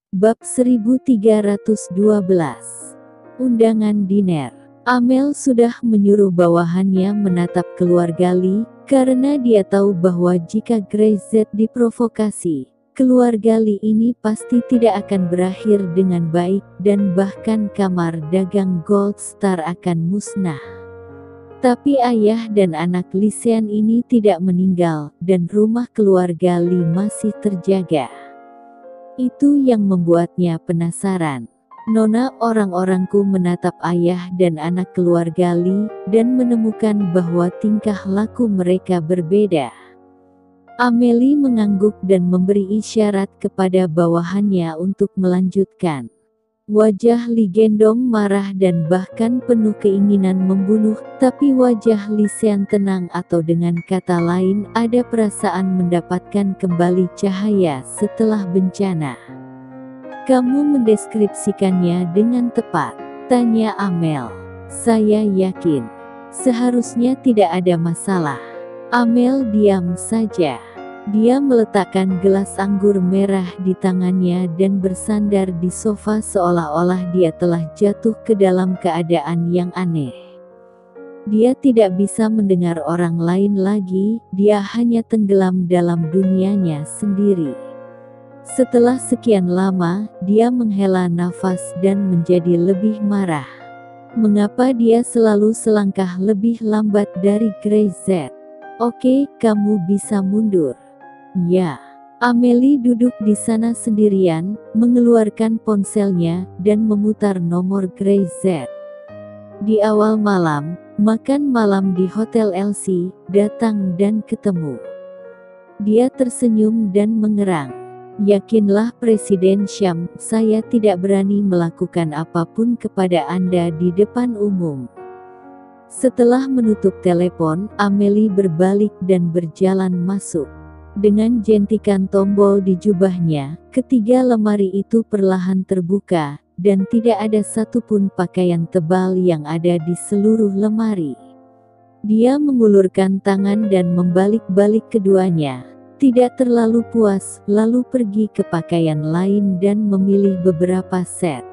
Bab 1312. Undangan diner. Amel sudah menyuruh bawahannya menatap keluarga Lee, karena dia tahu bahwa jika Grace Z diprovokasi, keluarga Lee ini pasti tidak akan berakhir dengan baik, dan bahkan kamar dagang Gold Star akan musnah. Tapi ayah dan anak Lee Sean ini tidak meninggal, dan rumah keluarga Lee masih terjaga. Itu yang membuatnya penasaran. Nona, orang-orangku menatap ayah dan anak keluarga Lee, dan menemukan bahwa tingkah laku mereka berbeda. Amelie mengangguk dan memberi isyarat kepada bawahannya untuk melanjutkan. Wajah Lee Gendong marah dan bahkan penuh keinginan membunuh, tapi wajah Lee Sean tenang, atau dengan kata lain, ada perasaan mendapatkan kembali cahaya setelah bencana. Kamu mendeskripsikannya dengan tepat, tanya Amel. Saya yakin. Seharusnya tidak ada masalah. Amel diam saja. Dia meletakkan gelas anggur merah di tangannya dan bersandar di sofa seolah-olah dia telah jatuh ke dalam keadaan yang aneh. Dia tidak bisa mendengar orang lain lagi, dia hanya tenggelam dalam dunianya sendiri. Setelah sekian lama, dia menghela nafas dan menjadi lebih marah. Mengapa dia selalu selangkah lebih lambat dari Grace Z? Oke, kamu bisa mundur. Ya. Amelie duduk di sana sendirian, mengeluarkan ponselnya, dan memutar nomor Grace Z. Di awal malam, makan malam di Hotel Elsie, datang dan ketemu. Dia tersenyum dan mengerang. Yakinlah Presiden Sham, saya tidak berani melakukan apapun kepada Anda di depan umum. Setelah menutup telepon, Amelie berbalik dan berjalan masuk. Dengan jentikan tombol di jubahnya, ketiga lemari itu perlahan terbuka, dan tidak ada satupun pakaian tebal yang ada di seluruh lemari. Dia mengulurkan tangan dan membalik-balik keduanya, tidak terlalu puas, lalu pergi ke pakaian lain dan memilih beberapa set.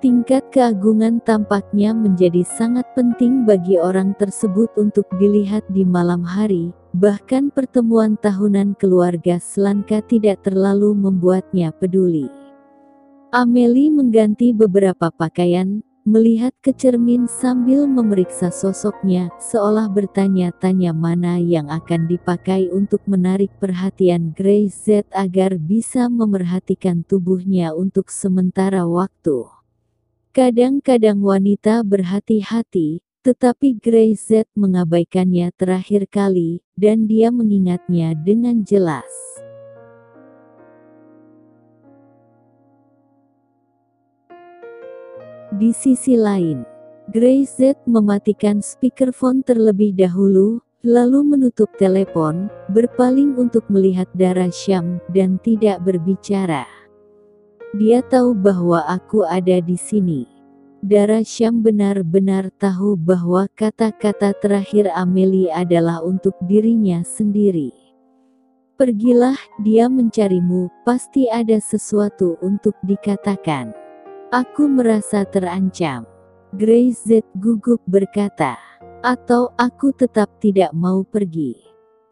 Tingkat keagungan tampaknya menjadi sangat penting bagi orang tersebut untuk dilihat di malam hari, bahkan pertemuan tahunan keluarga Slanka tidak terlalu membuatnya peduli. Amelie mengganti beberapa pakaian, melihat ke cermin sambil memeriksa sosoknya, seolah bertanya-tanya mana yang akan dipakai untuk menarik perhatian Grace Z agar bisa memerhatikan tubuhnya untuk sementara waktu. Kadang-kadang wanita berhati-hati, tetapi Grace Z mengabaikannya terakhir kali, dan dia mengingatnya dengan jelas. Di sisi lain, Grace Z mematikan speakerphone terlebih dahulu, lalu menutup telepon, berpaling untuk melihat Dara Sham, dan tidak berbicara. Dia tahu bahwa aku ada di sini. Dara Sham benar-benar tahu bahwa kata-kata terakhir Amelie adalah untuk dirinya sendiri. Pergilah, dia mencarimu, pasti ada sesuatu untuk dikatakan. Aku merasa terancam. Grace Z gugup berkata. Atau aku tetap tidak mau pergi.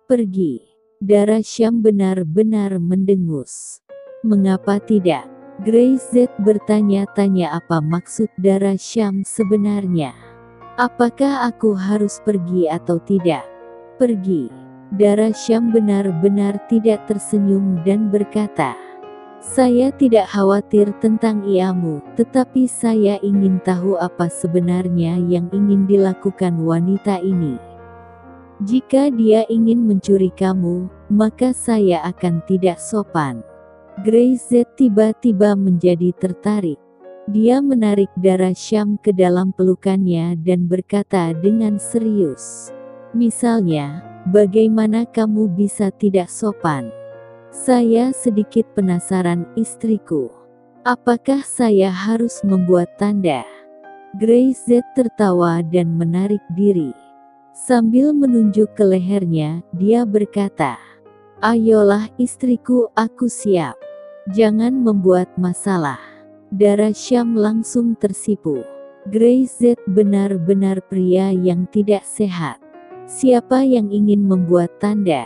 Pergi. Dara Sham benar-benar mendengus. Mengapa tidak? Grace Z bertanya-tanya apa maksud Dara Sham sebenarnya. Apakah aku harus pergi atau tidak? Pergi. Dara Sham benar-benar tidak tersenyum dan berkata, saya tidak khawatir tentang iamu, tetapi saya ingin tahu apa sebenarnya yang ingin dilakukan wanita ini. Jika dia ingin mencuri kamu, maka saya akan tidak sopan. Grace Z tiba-tiba menjadi tertarik. Dia menarik Dara Sham ke dalam pelukannya dan berkata dengan serius. Misalnya, bagaimana kamu bisa tidak sopan? Saya sedikit penasaran, istriku. Apakah saya harus membuat tanda? Grace Z tertawa dan menarik diri. Sambil menunjuk ke lehernya, dia berkata, ayolah istriku, aku siap. Jangan membuat masalah. Dara Syam langsung tersipu. Grace Z benar-benar pria yang tidak sehat. Siapa yang ingin membuat tanda?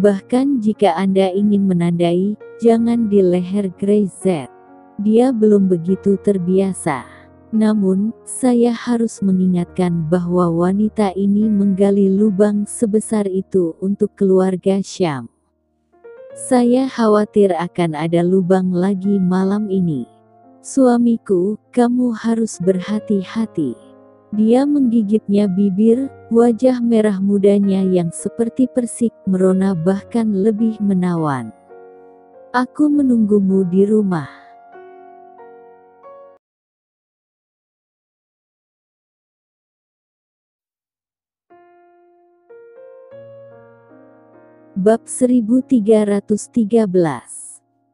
Bahkan jika Anda ingin menandai, jangan di leher Grace Z. Dia belum begitu terbiasa. Namun, saya harus mengingatkan bahwa wanita ini menggali lubang sebesar itu untuk keluarga Syam. Saya khawatir akan ada lubang lagi malam ini. Suamiku, kamu harus berhati-hati. Dia menggigitnya bibir, wajah merah mudanya yang seperti persik merona bahkan lebih menawan. Aku menunggumu di rumah. Bab 1313.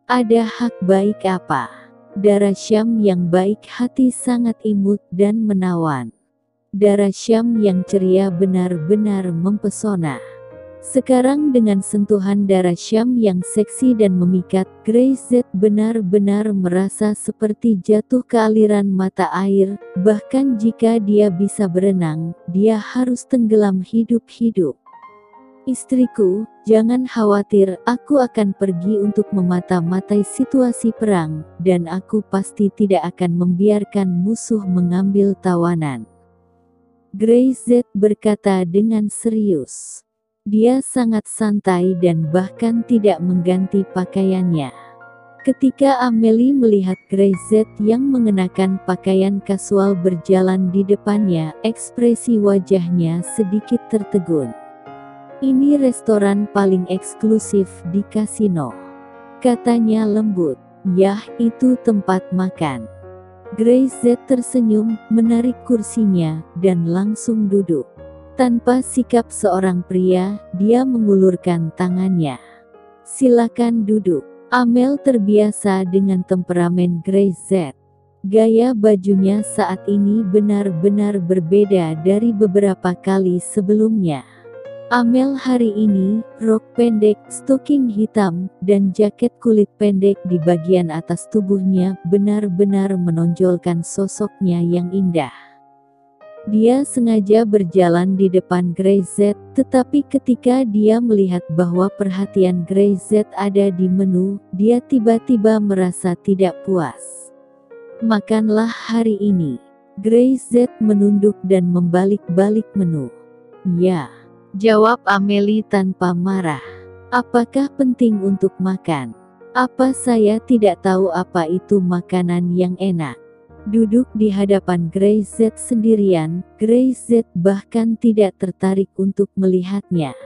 Ada hak baik apa? Dara Syam yang baik hati sangat imut dan menawan. Dara Syam yang ceria benar-benar mempesona. Sekarang dengan sentuhan Dara Syam yang seksi dan memikat, Grace Z benar-benar merasa seperti jatuh ke aliran mata air, bahkan jika dia bisa berenang, dia harus tenggelam hidup-hidup. Istriku, jangan khawatir, aku akan pergi untuk memata-matai situasi perang, dan aku pasti tidak akan membiarkan musuh mengambil tawanan. Grace Z berkata dengan serius. Dia sangat santai dan bahkan tidak mengganti pakaiannya. Ketika Amelie melihat Grace Z yang mengenakan pakaian kasual berjalan di depannya, ekspresi wajahnya sedikit tertegun. Ini restoran paling eksklusif di kasino, katanya lembut. Yah, itu tempat makan. Grace Z tersenyum, menarik kursinya, dan langsung duduk. Tanpa sikap seorang pria, dia mengulurkan tangannya. Silakan duduk. Amel terbiasa dengan temperamen Grace Z. Gaya bajunya saat ini benar-benar berbeda dari beberapa kali sebelumnya. Amel hari ini, rok pendek, stoking hitam, dan jaket kulit pendek di bagian atas tubuhnya benar-benar menonjolkan sosoknya yang indah. Dia sengaja berjalan di depan Grace Z, tetapi ketika dia melihat bahwa perhatian Grace Z ada di menu, dia tiba-tiba merasa tidak puas. Makanlah hari ini. Grace Z menunduk dan membalik-balik menu. Ya. Jawab Amelie tanpa marah. Apakah penting untuk makan? Apa saya tidak tahu apa itu makanan yang enak? Duduk di hadapan Grace Z sendirian, Grace Z bahkan tidak tertarik untuk melihatnya.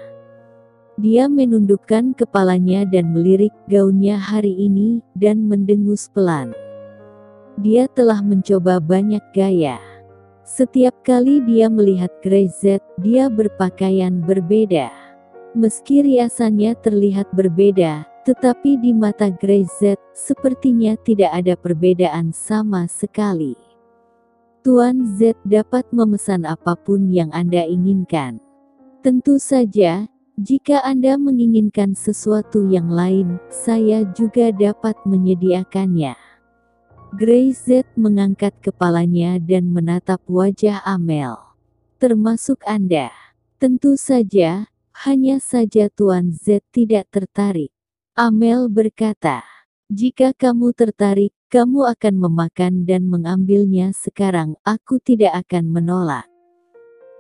Dia menundukkan kepalanya dan melirik gaunnya hari ini, dan mendengus pelan. Dia telah mencoba banyak gaya. Setiap kali dia melihat Grace Z, dia berpakaian berbeda. Meski riasannya terlihat berbeda, tetapi di mata Grace Z, sepertinya tidak ada perbedaan sama sekali. Tuan Z dapat memesan apapun yang Anda inginkan. Tentu saja, jika Anda menginginkan sesuatu yang lain, saya juga dapat menyediakannya. Grace Z mengangkat kepalanya dan menatap wajah Amel. Termasuk Anda. Tentu saja, hanya saja Tuan Z tidak tertarik. Amel berkata, jika kamu tertarik, kamu akan memakan dan mengambilnya sekarang, aku tidak akan menolak.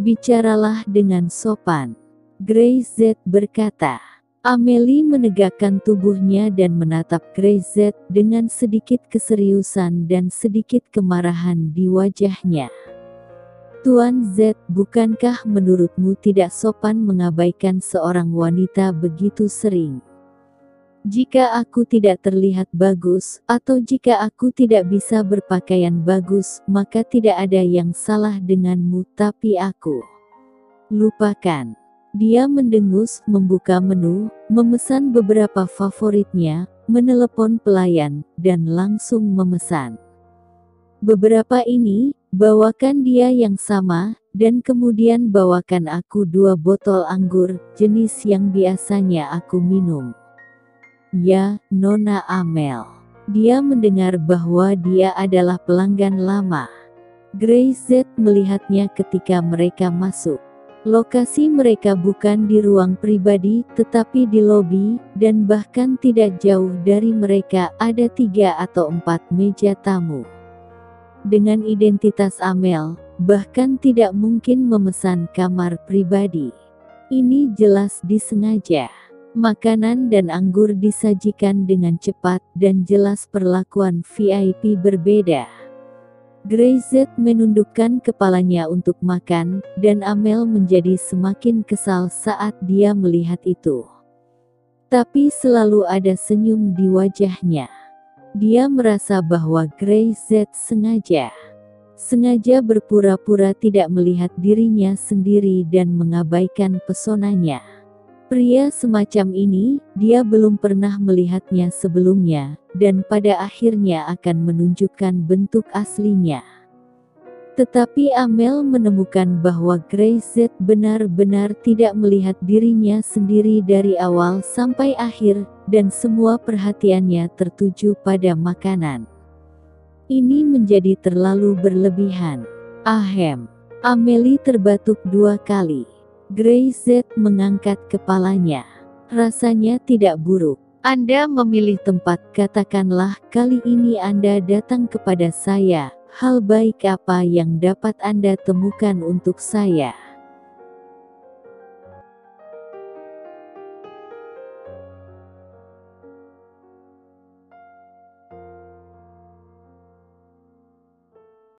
Bicaralah dengan sopan. Grace Z berkata. Amelie menegakkan tubuhnya dan menatap Grace Z dengan sedikit keseriusan dan sedikit kemarahan di wajahnya. Tuan Z, bukankah menurutmu tidak sopan mengabaikan seorang wanita begitu sering? Jika aku tidak terlihat bagus, atau jika aku tidak bisa berpakaian bagus, maka tidak ada yang salah denganmu, tapi aku. Lupakan. Dia mendengus, membuka menu, memesan beberapa favoritnya, menelepon pelayan, dan langsung memesan. Beberapa ini, bawakan dia yang sama, dan kemudian bawakan aku 2 botol anggur, jenis yang biasanya aku minum. "Ya, Nona Amel." Dia mendengar bahwa dia adalah pelanggan lama. Grayz melihatnya ketika mereka masuk. Lokasi mereka bukan di ruang pribadi, tetapi di lobi, dan bahkan tidak jauh dari mereka ada 3 atau 4 meja tamu. Dengan identitas Amel, bahkan tidak mungkin memesan kamar pribadi. Ini jelas disengaja. Makanan dan anggur disajikan dengan cepat dan jelas perlakuan VIP berbeda. Grayz menundukkan kepalanya untuk makan, dan Amel menjadi semakin kesal saat dia melihat itu. Tapi selalu ada senyum di wajahnya. Dia merasa bahwa Grayz sengaja berpura-pura tidak melihat dirinya sendiri dan mengabaikan pesonanya. Pria semacam ini, dia belum pernah melihatnya sebelumnya, dan pada akhirnya akan menunjukkan bentuk aslinya. Tetapi Amel menemukan bahwa Grayz benar-benar tidak melihat dirinya sendiri dari awal sampai akhir, dan semua perhatiannya tertuju pada makanan. Ini menjadi terlalu berlebihan. Ahem. Amelie terbatuk 2 kali. Grayz mengangkat kepalanya. Rasanya tidak buruk. Anda memilih tempat, katakanlah, kali ini Anda datang kepada saya. Hal baik apa yang dapat Anda temukan untuk saya?